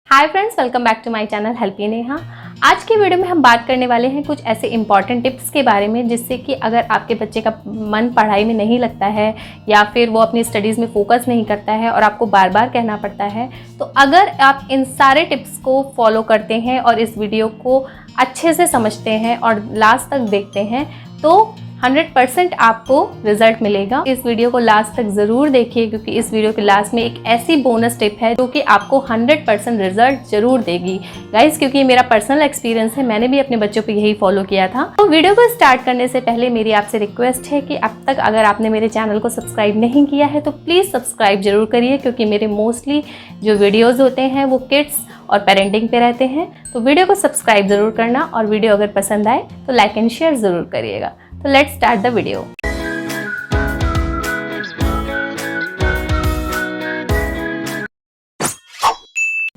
Hi friends, welcome back to my channel helpy Neha. आज की video में हम बात करने वाले हैं कुछ ऐसे इंपॉर्टेंट टिप्स के बारे में जिससे कि अगर आपके बच्चे का मन पढ़ाई में नहीं लगता है या फिर वो अपनी स्टडीज़ में फोकस नहीं करता है और आपको बार बार कहना पड़ता है, तो अगर आप इन सारे टिप्स को फॉलो करते हैं और इस वीडियो को अच्छे से समझते हैं और लास्ट तक देखते हैं तो 100% आपको रिजल्ट मिलेगा। इस वीडियो को लास्ट तक ज़रूर देखिए क्योंकि इस वीडियो के लास्ट में एक ऐसी बोनस टिप है जो कि आपको 100% रिजल्ट जरूर देगी गाइस, क्योंकि मेरा पर्सनल एक्सपीरियंस है, मैंने भी अपने बच्चों पे यही फॉलो किया था। तो वीडियो को स्टार्ट करने से पहले मेरी आपसे रिक्वेस्ट है कि अब तक अगर आपने मेरे चैनल को सब्सक्राइब नहीं किया है तो प्लीज़ सब्सक्राइब जरूर करिए, क्योंकि मेरे मोस्टली जो वीडियोज़ होते हैं वो किड्स और पेरेंटिंग पे रहते हैं। तो वीडियो को सब्सक्राइब ज़रूर करना और वीडियो अगर पसंद आए तो लाइक एंड शेयर ज़रूर करिएगा। तो लेट्स स्टार्ट द वीडियो।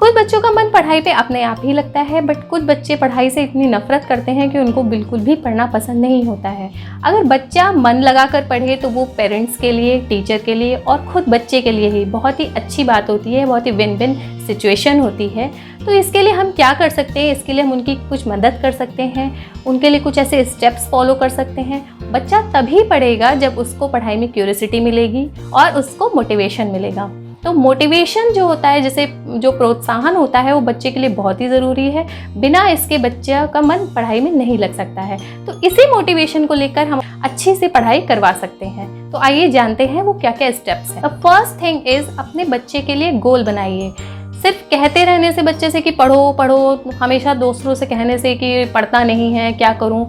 कुछ बच्चों का मन पढ़ाई पे अपने आप ही लगता है, बट कुछ बच्चे पढ़ाई से इतनी नफरत करते हैं कि उनको बिल्कुल भी पढ़ना पसंद नहीं होता है। अगर बच्चा मन लगाकर पढ़े तो वो पेरेंट्स के लिए, टीचर के लिए और खुद बच्चे के लिए ही बहुत ही अच्छी बात होती है, बहुत ही विन विन सिचुएशन होती है। तो इसके लिए हम क्या कर सकते हैं? इसके लिए हम उनकी कुछ मदद कर सकते हैं, उनके लिए कुछ ऐसे स्टेप्स फॉलो कर सकते हैं। बच्चा तभी पढ़ेगा जब उसको पढ़ाई में क्यूरियोसिटी मिलेगी और उसको मोटिवेशन मिलेगा। तो मोटिवेशन जो होता है, जैसे जो प्रोत्साहन होता है, वो बच्चे के लिए बहुत ही ज़रूरी है। बिना इसके बच्चे का मन पढ़ाई में नहीं लग सकता है। तो इसी मोटिवेशन को लेकर हम अच्छी से पढ़ाई करवा सकते हैं। तो आइए जानते हैं वो क्या क्या स्टेप्स हैं। द फर्स्ट थिंग इज़, अपने बच्चे के लिए गोल बनाइए। सिर्फ कहते रहने से बच्चे से कि पढ़ो पढ़ो, हमेशा दूसरों से कहने से कि पढ़ता नहीं है, क्या करूं,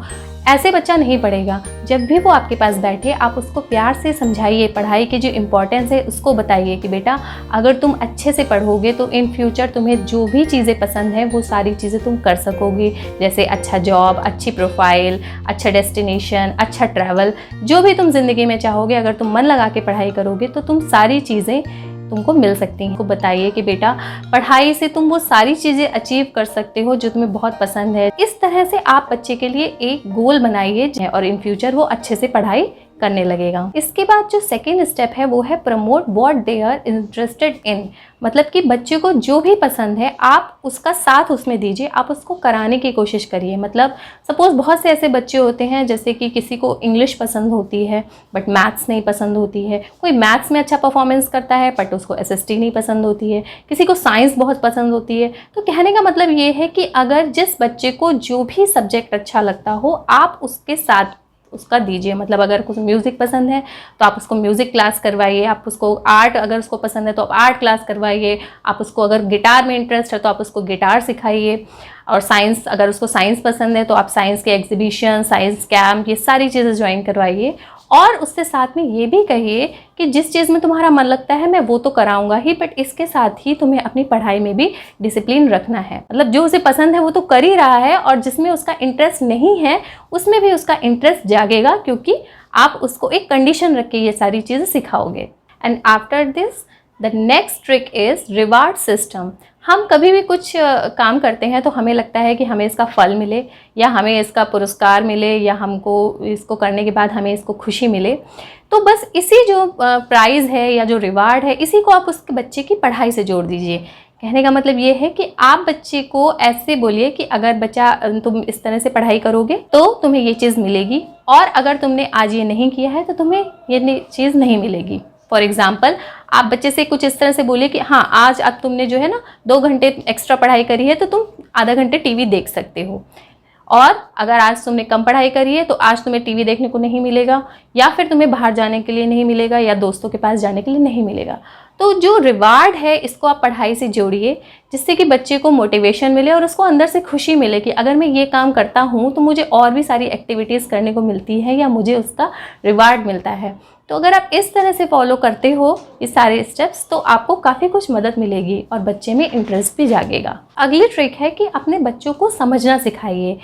ऐसे बच्चा नहीं पढ़ेगा। जब भी वो आपके पास बैठे आप उसको प्यार से समझाइए, पढ़ाई की जो इम्पोर्टेंस है उसको बताइए कि बेटा अगर तुम अच्छे से पढ़ोगे तो इन फ्यूचर तुम्हें जो भी चीज़ें पसंद हैं वो सारी चीज़ें तुम कर सकोगे, जैसे अच्छा जॉब, अच्छी प्रोफाइल, अच्छा डेस्टिनेशन, अच्छा ट्रैवल, जो भी तुम ज़िंदगी में चाहोगे अगर तुम मन लगा के पढ़ाई करोगे तो तुम सारी चीज़ें तुमको मिल सकती हैं। को बताइए कि बेटा पढ़ाई से तुम वो सारी चीज़ें अचीव कर सकते हो जो तुम्हें बहुत पसंद है। इस तरह से आप बच्चे के लिए एक गोल बनाइए और इन फ्यूचर वो अच्छे से पढ़ाई करने लगेगा। इसके बाद जो सेकेंड स्टेप है वो है promote what they are interested in. मतलब कि बच्चे को जो भी पसंद है आप उसका साथ उसमें दीजिए, आप उसको कराने की कोशिश करिए। मतलब सपोज बहुत से ऐसे बच्चे होते हैं जैसे कि किसी को इंग्लिश पसंद होती है बट मैथ्स नहीं पसंद होती है, कोई मैथ्स में अच्छा परफॉर्मेंस करता है बट उसको एसएसटी नहीं पसंद होती है, किसी को साइंस बहुत पसंद होती है। तो कहने का मतलब ये है कि अगर जिस बच्चे को जो भी सब्जेक्ट अच्छा लगता हो आप उसके साथ उसका दीजिए। मतलब अगर कुछ म्यूज़िक पसंद है तो आप उसको म्यूज़िक क्लास करवाइए, आप उसको आर्ट अगर उसको पसंद है तो आप आर्ट क्लास करवाइए, आप उसको अगर गिटार में इंटरेस्ट है तो आप उसको गिटार सिखाइए, और साइंस अगर उसको साइंस पसंद है तो आप साइंस के एग्जीबिशन, साइंस कैंप, ये सारी चीज़ें ज्वाइन करवाइए। और उससे साथ में ये भी कहिए कि जिस चीज़ में तुम्हारा मन लगता है मैं वो तो कराऊंगा ही, बट इसके साथ ही तुम्हें अपनी पढ़ाई में भी डिसिप्लिन रखना है। मतलब जो उसे पसंद है वो तो कर ही रहा है और जिसमें उसका इंटरेस्ट नहीं है उसमें भी उसका इंटरेस्ट जागेगा, क्योंकि आप उसको एक कंडीशन रख के ये सारी चीज़ें सिखाओगे। And after this the next trick is reward system. हम कभी भी कुछ काम करते हैं तो हमें लगता है कि हमें इसका फल मिले या हमें इसका पुरस्कार मिले या हमको इसको करने के बाद हमें इसको खुशी मिले। तो बस इसी जो प्राइज़ है या जो रिवार्ड है इसी को आप उसके बच्चे की पढ़ाई से जोड़ दीजिए। कहने का मतलब ये है कि आप बच्चे को ऐसे बोलिए कि अगर बच्चा तुम इस तरह से पढ़ाई करोगे तो तुम्हें ये चीज़ मिलेगी, और अगर तुमने आज ये नहीं किया है तो तुम्हें ये चीज़ नहीं मिलेगी। फॉर एग्जाम्पल आप बच्चे से कुछ इस तरह से बोलिए कि हाँ आज अब तुमने जो है ना 2 घंटे एक्स्ट्रा पढ़ाई करी है तो तुम आधा घंटे टीवी देख सकते हो, और अगर आज तुमने कम पढ़ाई करी है तो आज तुम्हें टीवी देखने को नहीं मिलेगा या फिर तुम्हें बाहर जाने के लिए नहीं मिलेगा या दोस्तों के पास जाने के लिए नहीं मिलेगा। तो जो रिवार्ड है इसको आप पढ़ाई से जोड़िए जिससे कि बच्चे को मोटिवेशन मिले और उसको अंदर से खुशी मिले कि अगर मैं ये काम करता हूँ तो मुझे और भी सारी एक्टिविटीज़ करने को मिलती है या मुझे उसका रिवार्ड मिलता है। तो अगर आप इस तरह से फॉलो करते हो ये सारे स्टेप्स तो आपको काफ़ी कुछ मदद मिलेगी और बच्चे में इंटरेस्ट भी जागेगा। अगली ट्रिक है कि अपने बच्चों को समझना सिखाइए।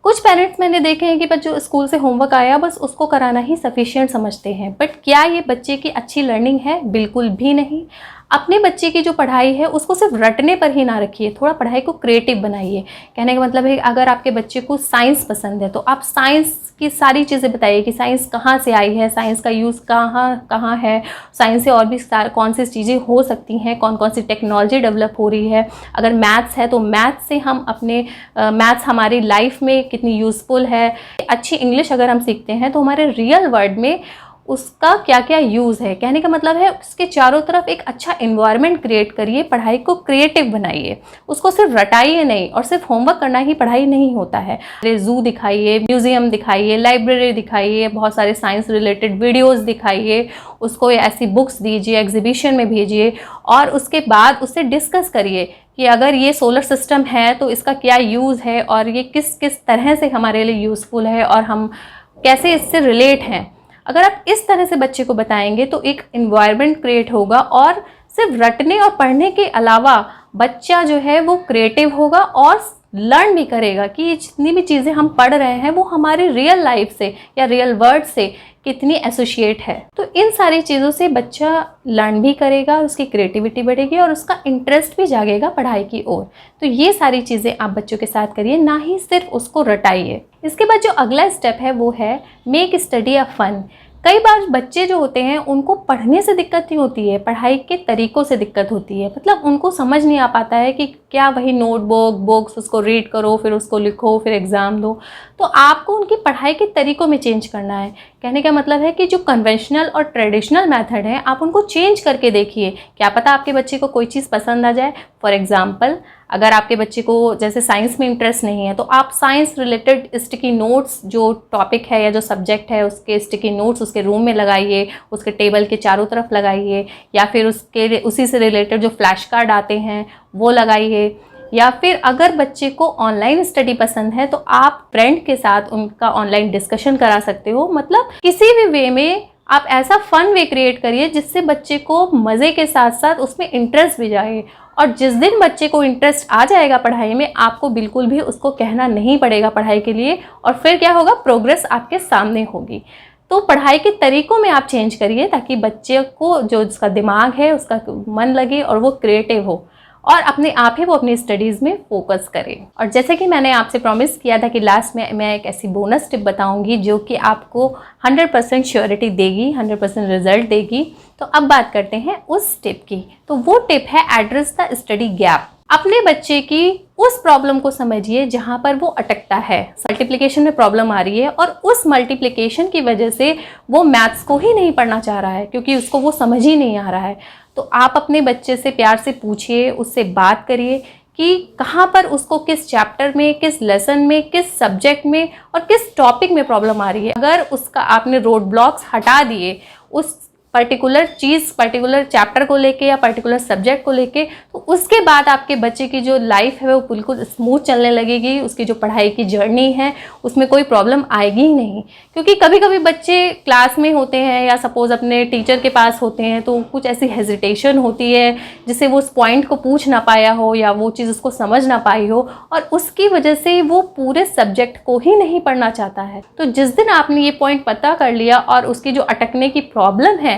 कुछ पेरेंट्स मैंने देखे हैं कि बच्चों स्कूल से होमवर्क आया बस उसको कराना ही सफिशिएंट समझते हैं, बट क्या ये बच्चे की अच्छी लर्निंग है? बिल्कुल भी नहीं। अपने बच्चे की जो पढ़ाई है उसको सिर्फ रटने पर ही ना रखिए, थोड़ा पढ़ाई को क्रिएटिव बनाइए। कहने का मतलब है अगर आपके बच्चे को साइंस पसंद है तो आप साइंस की सारी चीज़ें बताइए कि साइंस कहाँ से आई है, साइंस का यूज़ कहाँ कहाँ है, साइंस से और भी कौन सी चीज़ें हो सकती हैं, कौन कौन सी टेक्नोलॉजी डेवलप हो रही है। अगर मैथ्स है तो मैथ्स से हम अपने मैथ्स हमारी लाइफ में कितनी यूज़फुल है। अच्छी इंग्लिश अगर हम सीखते हैं तो हमारे रियल वर्ल्ड में उसका क्या क्या यूज़ है। कहने का मतलब है उसके चारों तरफ एक अच्छा इन्वायरमेंट क्रिएट करिए, पढ़ाई को क्रिएटिव बनाइए, उसको सिर्फ रटाइए नहीं। और सिर्फ होमवर्क करना ही पढ़ाई नहीं होता है। जू दिखाइए, म्यूज़ियम दिखाइए, लाइब्रेरी दिखाइए, बहुत सारे साइंस रिलेटेड वीडियोज़ दिखाइए, उसको ऐसी बुक्स दीजिए, एग्जीबिशन में भेजिए और उसके बाद उससे डिस्कस करिए कि अगर ये सोलर सिस्टम है तो इसका क्या यूज़ है और ये किस किस तरह से हमारे लिए यूज़फुल है और हम कैसे इससे रिलेट हैं। अगर आप इस तरह से बच्चे को बताएंगे तो एक इन्वायरमेंट क्रिएट होगा और सिर्फ रटने और पढ़ने के अलावा बच्चा जो है वो क्रिएटिव होगा और लर्न भी करेगा कि ये जितनी भी चीज़ें हम पढ़ रहे हैं वो हमारी रियल लाइफ से या रियल वर्ल्ड से कितनी एसोसिएट है। तो इन सारी चीज़ों से बच्चा लर्न भी करेगा, उसकी क्रिएटिविटी बढ़ेगी और उसका इंटरेस्ट भी जागेगा पढ़ाई की ओर। तो ये सारी चीज़ें आप बच्चों के साथ करिए, ना ही सिर्फ उसको रटाइए। इसके बाद जो अगला स्टेप है वो है मेक स्टडी अ फन। कई बार बच्चे जो होते हैं उनको पढ़ने से दिक्कत नहीं होती है, पढ़ाई के तरीक़ों से दिक्कत होती है। मतलब उनको समझ नहीं आ पाता है कि क्या वही नोटबुक बुक्स उसको रीड करो, फिर उसको लिखो, फिर एग्ज़ाम दो। तो आपको उनकी पढ़ाई के तरीक़ों में चेंज करना है। कहने का मतलब है कि जो कन्वेंशनल और ट्रेडिशनल मेथड है आप उनको चेंज करके देखिए, क्या पता आपके बच्चे को कोई चीज़ पसंद आ जाए। फॉर एग्ज़ाम्पल, अगर आपके बच्चे को जैसे साइंस में इंटरेस्ट नहीं है तो आप साइंस रिलेटेड स्टिकी नोट्स, जो टॉपिक है या जो सब्जेक्ट है उसके स्टिकी नोट्स उसके रूम में लगाइए, उसके टेबल के चारों तरफ लगाइए, या फिर उसी से रिलेटेड जो फ्लैश कार्ड आते हैं वो लगाइए। या फिर अगर बच्चे को ऑनलाइन स्टडी पसंद है तो आप फ्रेंड के साथ उनका ऑनलाइन डिस्कशन करा सकते हो। मतलब किसी भी वे में आप ऐसा फन वे क्रिएट करिए जिससे बच्चे को मज़े के साथ साथ उसमें इंटरेस्ट भी जाए। और जिस दिन बच्चे को इंटरेस्ट आ जाएगा पढ़ाई में, आपको बिल्कुल भी उसको कहना नहीं पड़ेगा पढ़ाई के लिए, और फिर क्या होगा, प्रोग्रेस आपके सामने होगी। तो पढ़ाई के तरीक़ों में आप चेंज करिए ताकि बच्चे को जो उसका दिमाग है उसका मन लगे और वो क्रिएटिव हो और अपने आप ही वो अपनी स्टडीज़ में फोकस करे। और जैसे कि मैंने आपसे प्रॉमिस किया था कि लास्ट में मैं एक ऐसी बोनस टिप बताऊंगी जो कि आपको 100% श्योरिटी देगी, 100% रिजल्ट देगी। तो अब बात करते हैं उस टिप की। तो वो टिप है एड्रेस द स्टडी गैप। अपने बच्चे की उस प्रॉब्लम को समझिए जहाँ पर वो अटकता है। मल्टीप्लिकेशन में प्रॉब्लम आ रही है और उस मल्टीप्लिकेशन की वजह से वो मैथ्स को ही नहीं पढ़ना चाह रहा है क्योंकि उसको वो समझ ही नहीं आ रहा है। तो आप अपने बच्चे से प्यार से पूछिए, उससे बात करिए कि कहाँ पर उसको किस चैप्टर में, किस लेसन में, किस सब्जेक्ट में और किस टॉपिक में प्रॉब्लम आ रही है। अगर उसका आपने रोड ब्लॉक्स हटा दिए उस पर्टिकुलर चीज़, पर्टिकुलर चैप्टर को लेके या पर्टिकुलर सब्जेक्ट को लेके, तो उसके बाद आपके बच्चे की जो लाइफ है वो बिल्कुल स्मूथ चलने लगेगी। उसकी जो पढ़ाई की जर्नी है उसमें कोई प्रॉब्लम आएगी ही नहीं। क्योंकि कभी कभी बच्चे क्लास में होते हैं या सपोज़ अपने टीचर के पास होते हैं तो कुछ ऐसी हेजिटेशन होती है जिससे वो उस पॉइंट को पूछ ना पाया हो या वो चीज़ उसको समझ ना पाई हो और उसकी वजह से वो पूरे सब्जेक्ट को ही नहीं पढ़ना चाहता है। तो जिस दिन आपने ये पॉइंट पता कर लिया और उसकी जो अटकने की प्रॉब्लम है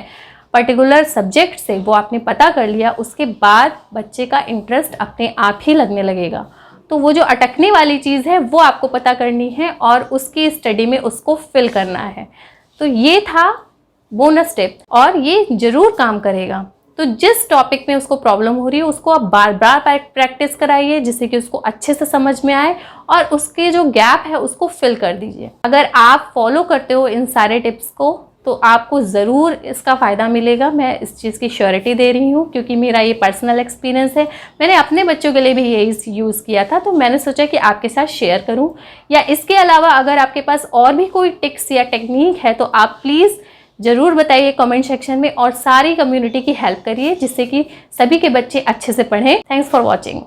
पर्टिकुलर सब्जेक्ट से वो आपने पता कर लिया, उसके बाद बच्चे का इंटरेस्ट अपने आप ही लगने लगेगा। तो वो जो अटकने वाली चीज़ है वो आपको पता करनी है और उसकी स्टडी में उसको फिल करना है। तो ये था बोनस टिप और ये ज़रूर काम करेगा। तो जिस टॉपिक में उसको प्रॉब्लम हो रही है उसको आप बार बार प्रैक्टिस कराइए जिससे कि उसको अच्छे से समझ में आए और उसके जो गैप है उसको फिल कर दीजिए। अगर आप फॉलो करते हो इन सारे टिप्स को तो आपको ज़रूर इसका फ़ायदा मिलेगा। मैं इस चीज़ की श्योरिटी दे रही हूँ क्योंकि मेरा ये पर्सनल एक्सपीरियंस है। मैंने अपने बच्चों के लिए भी यही यूज़ किया था, तो मैंने सोचा कि आपके साथ शेयर करूँ। या इसके अलावा अगर आपके पास और भी कोई टिप्स या टेक्निक है तो आप प्लीज़ ज़रूर बताइए कमेंट सेक्शन में और सारी कम्युनिटी की हेल्प करिए जिससे कि सभी के बच्चे अच्छे से पढ़ें। Thanks for watching.